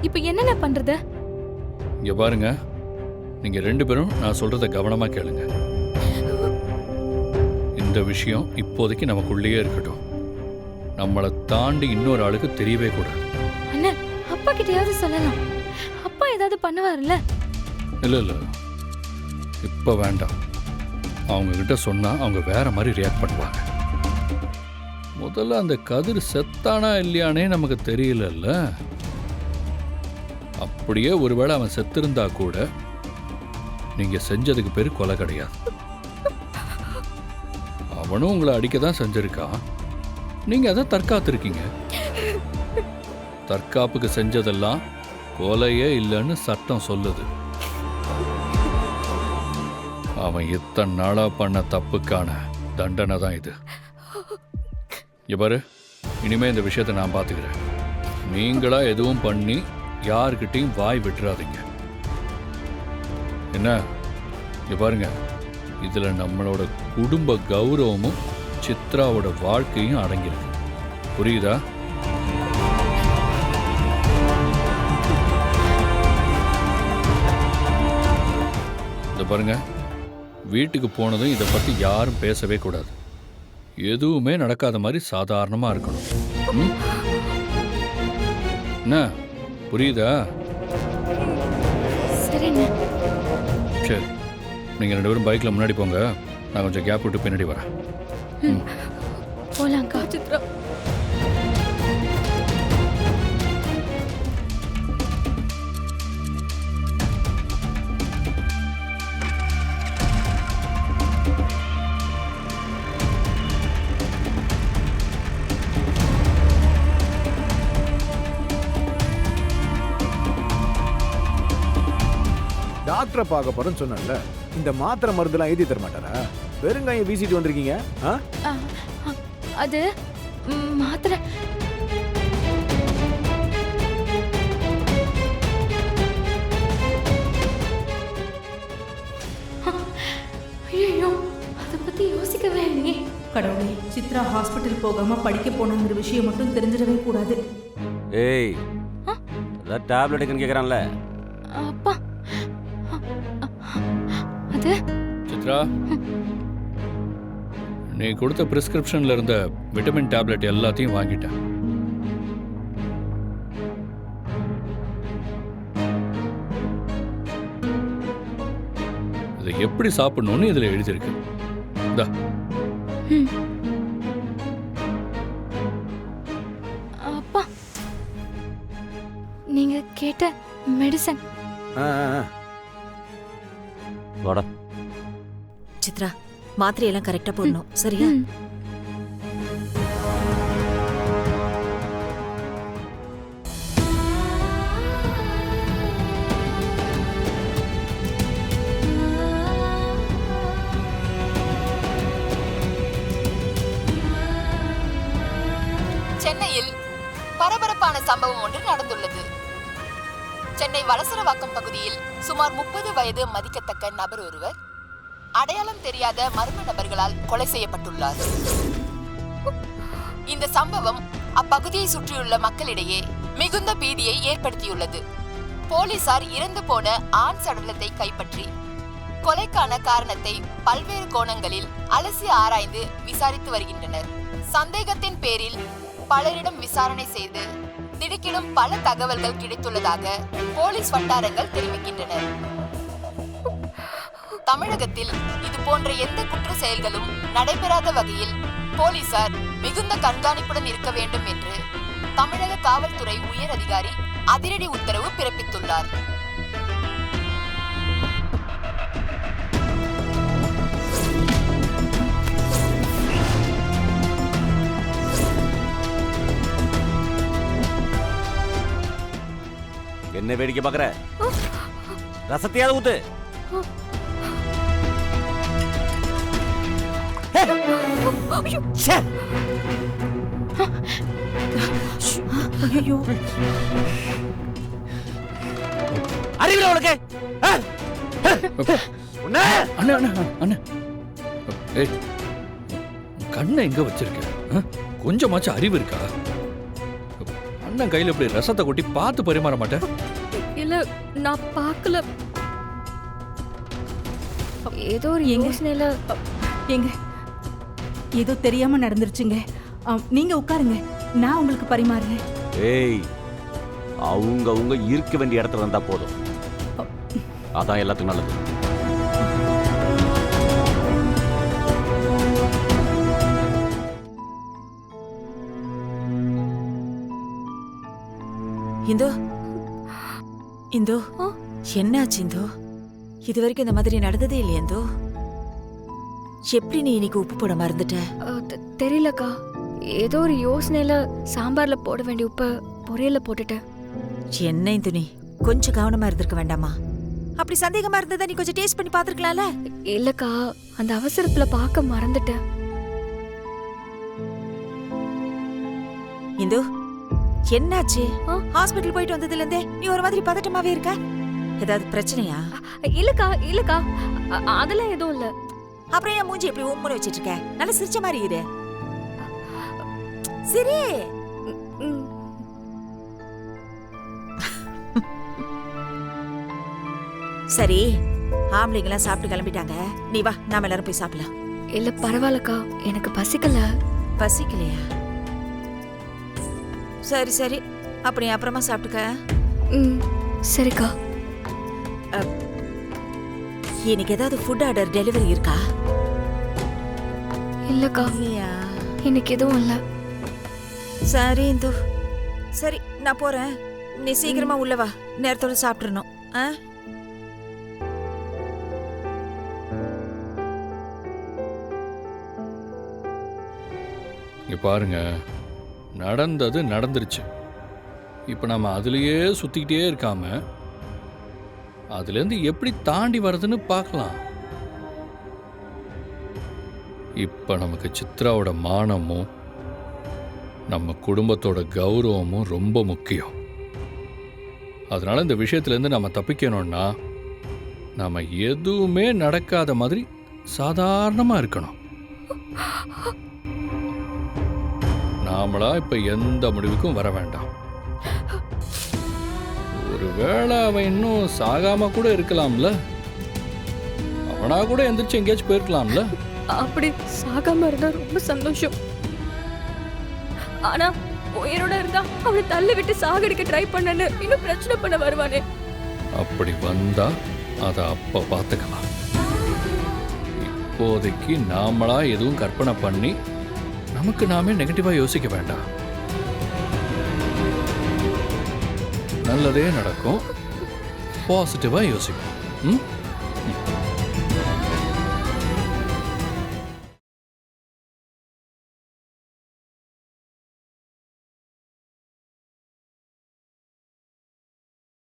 இப்ப என்னென்ன பண்றது? இங்க பாருங்க, நீங்க 2 பேரும் நான் சொல்றத கவனமா கேளுங்க. இந்த விஷயம் இப்போதைக்கு நமக்குள்ளேயே இருக்கட்டும். நம்மளை தாண்டி இன்னொரு ஆளுக்கு தெரியவே கூடாது. அண்ணா, அப்பா கிட்டயாவது சொல்லலாம். அப்பா ஏதாவது பண்ணுவாருல்ல? இல்ல இல்ல, இப்ப வேண்டாம். அவங்க கிட்ட சொன்னா அவங்க வேற மாதிரி ரியாக்ட் பண்ணுவாங்க. முதல்ல அந்த கதிர் செத்தானா இல்லையானே நமக்கு தெரியலல்ல. அப்படியே ஒருவேளை அவன் செத்திருந்தா கூட நீங்க செஞ்சதுக்கு பேரு கொலை கிடையாது. அவனும் உங்களை அடிக்க தான் செஞ்சிருக்கான். நீங்க அதை தற்காத்திருக்கீங்க. தற்காப்புக்கு செஞ்சதெல்லாம் கொலையே இல்லைன்னு சட்டம் சொல்லுது. அவன் இத்தனை நாளா பண்ண தப்புக்கான தண்டனை தான் இது. பாரு, இனிமே இந்த விஷயத்தை நான் பார்த்துக்கிறேன். நீங்களா எதுவும் பண்ணி யாருக்கிட்டையும் வாய் விட்டுறாதீங்க. என்ன பாருங்க, இதுல நம்மளோட குடும்ப கௌரவமும் சித்ராவோட வாழ்க்கையும் அடங்கியிருக்கு. புரியுதா? இத பாருங்க, வீட்டுக்கு போனதும் இதை பத்தி யாரும் பேசவே கூடாது. எதுவுமே நடக்காத மாதிரி சாதாரணமா இருக்கணும். என்ன புரியுதா? சரிண்ணே. சரி, நீங்க 2 பேரும் பைக்ல முன்னாடி போங்க, நான் கொஞ்சம் கேப் விட்டு பின்னாடி வரேன். போலாங்க்கா. சித்ரா, டாக்டரை பார்க்க போறேன்னு சொன்னேன்ல, இந்த மாத்திரை மருந்துலாம் எழுதி தர மாட்டாரா? வெறுங்காயம் வீசிட்டு வந்திருக்கீங்க. அது மாத்திரை. ஐயோ, அதை பத்தி யோசிக்கவே இல்லையே. கடவுளே, சித்ரா ஹாஸ்பிட்டல் போகாம படிக்க போனங்கிற விஷயம் மட்டும் தெரிஞ்சிடவே கூடாது. ஏய், அதான் டேப்லெட் இருக்குன்னு கேக்குறான்ல. அப்பா, அது சித்ரா, நீ கொடுத்த பிரிஸ்கிரிப்ஷன்ல இருந்த விட்டமின் டேப்லெட் எல்லாத்தையும் வாங்கிட்டேன். இதை எப்படி சாப்பிடணும்னு இதுல எழுதியிருக்கு. இந்தா. அப்பா, நீங்க கேட்ட மெடிசன். வாடா. சித்ரா, மாத்திரையெல்லாம் கரெக்டா போடணும், சரியா? சென்னையில் பரபரப்பான சம்பவம் ஒன்று நடந்துள்ளது. சென்னை வலசரவாக்கம் பகுதியில் சுமார் 30 வயது மதிக்கத்தக்க நபர் ஒருவர் அடையாளம் தெரியாத மர்ம நபர்களால் கொலை செய்யப்பட்டுள்ளார். இந்த சம்பவம் அப்பகுதியை சுற்றியுள்ள மக்களிடையே மிகுந்த பீதியை ஏற்படுத்தியுள்ளது. போலீசார் இறந்து போன ஆண் சடலத்தை கைப்பற்றி கொலைக்கான காரணத்தை பல்வேறு கோணங்களில் அலசி ஆராய்ந்து விசாரித்து வருகின்றனர். சந்தேகத்தின் பேரில் பலரிடம் விசாரணை செய்து திடுக்கிடும் பல தகவல்கள் கிடைத்துள்ளதாக போலீஸ் வட்டாரங்கள் தெரிவிக்கின்றன. தமிழகத்தில் இது போன்ற எந்த குற்ற செயல்களும் நடைபெறாத வகையில் போலீசார் மிகுந்த கண்காணிப்புடன் இருக்க வேண்டும் என்று தமிழக காவல்துறை உயர் அதிகாரி அதிரடி உத்தரவு பிறப்பித்துள்ளார். என்ன வேடிக்கை பாக்குற? ரசத்தையாவது ஊத்து. ஐயோ, அறிவில உனக்கு? அண்ணா அண்ணா அண்ணா, ஏய், கண்ணை எங்க வச்சிருக்க? கொஞ்சமாச்சும் அறிவு இருக்கா? அண்ணன் கையில் இப்படி ரசத்தை கொட்டி பார்த்து பரிமாற மாட்டேன். இல்ல நான் பார்க்கல. ஏதோ ஒரு யோசனையில ஏங்க ஏதோ தெரியாம நடந்துருச்சுங்க. நீங்க உட்காருங்க, நான் உங்களுக்கு பரிமாறுறேன். ஏய், அவங்க இருக்க வேண்டிய இடத்துல இருந்தா போதும். அதான் எல்லாத்துக்கும் நல்லது. இந்தோ இந்தோ, என்னாச்சு இந்தோ? இது வரைக்கும் இந்த மாதிரி நடந்ததே இல்லையா இந்தோ? எப்படி நீ இன்னைக்கு உப்பு போட மறந்துட்ட? தெரியலக்கா, ஏதோ ஒரு யோசனையில சாம்பார்ல போட வேண்டிய உப்பை பொரியல்ல போட்டுட்டேன். என்ன இந்து, நீ கொஞ்சம் கவனமா இருந்திருக்க வேண்டாமா? அப்படி சந்தேகமா இருந்ததா நீ கொஞ்சம் டேஸ்ட் பண்ணி பாத்துருக்கலாம்ல. இல்லக்கா, அந்த அவசரத்துல பார்க்க மறந்துட்டேன். இந்து, என்னாச்சு? ஹாஸ்பிட்டல் போயிட்டு வந்ததுல இருந்தே நீ ஒரு மாதிரி பதட்டமாவே இருக்க. ஏதாவது பிரச்சனையா? இல்லக்கா இல்லக்கா, அதெல்லாம் எதுவும் இல்ல. அப்புறம் என் மூஞ்சி எப்படி உம்முன்னு வச்சிட்டு இருக்க? நல்லா சிரிச்ச மாதிரி இரு. சரி. சரி, ஆம்பளைங்கெல்லாம் சாப்பிட்டு கிளம்பிட்டாங்க. நீ வா, நாம எல்லாரும் போய் சாப்பிடலாம். இல்ல பரவாயில்லக்கா, எனக்கு பசிக்கல. பசிக்கலையா? சரி சரி, அப்படி அப்புறமா சாப்பிட்டுக்க. சரிக்கா. எனக்கு ஏதாவது ஃபுட் ஆர்டர் டெலிவரி இருக்கா? இல்லக்கா, இல்லையா? எனக்கு எதுவும் இல்ல. சரி இந்து, சரி நான் போறேன். நீ சீக்கிரமா உள்ள வா, நேரத்தோட சாப்பிட்டுறணும். இங்க பாருங்க, நடந்தது நடந்துருச்சு. இப்போ நம்ம அதுலேயே சுற்றிக்கிட்டே இருக்காம அதுலேருந்து எப்படி தாண்டி வர்றதுன்னு பார்க்கலாம். இப்போ நமக்கு சித்ராவோட மானமும் நம்ம குடும்பத்தோட கௌரவமும் ரொம்ப முக்கியம். அதனால இந்த விஷயத்துலேருந்து நம்ம தப்பிக்கணும்னா நம்ம எதுவுமே நடக்காத மாதிரி சாதாரணமாக இருக்கணும். நாமளா இப்ப எந்த முடிவுக்கும் வர வேண்டாம். ஒருவேளை அவன் இன்னும் சாகாம கூட இருக்கலாம்ல, அவனா கூட எந்திரிச்சு எங்கேயாச்சும் போயிருக்கலாம்ல. அப்படி சாகாம இருந்தா ரொம்ப சந்தோஷம். ஆனா உயிரோட இருந்தா அவனை தள்ளி விட்டு சாகடிக்க ட்ரை பண்ணனு இன்னும் பிரச்சனை பண்ண வருவானே. அப்படி வந்தா அதை அப்ப பார்த்துக்கலாம். இப்போதைக்கு நாமளா எதுவும் கற்பனை பண்ணி நமக்கு நாமே நெகட்டிவா யோசிக்க வேண்டாம். நல்லதே நடக்கும், பாசிட்டிவா யோசிப்போம்.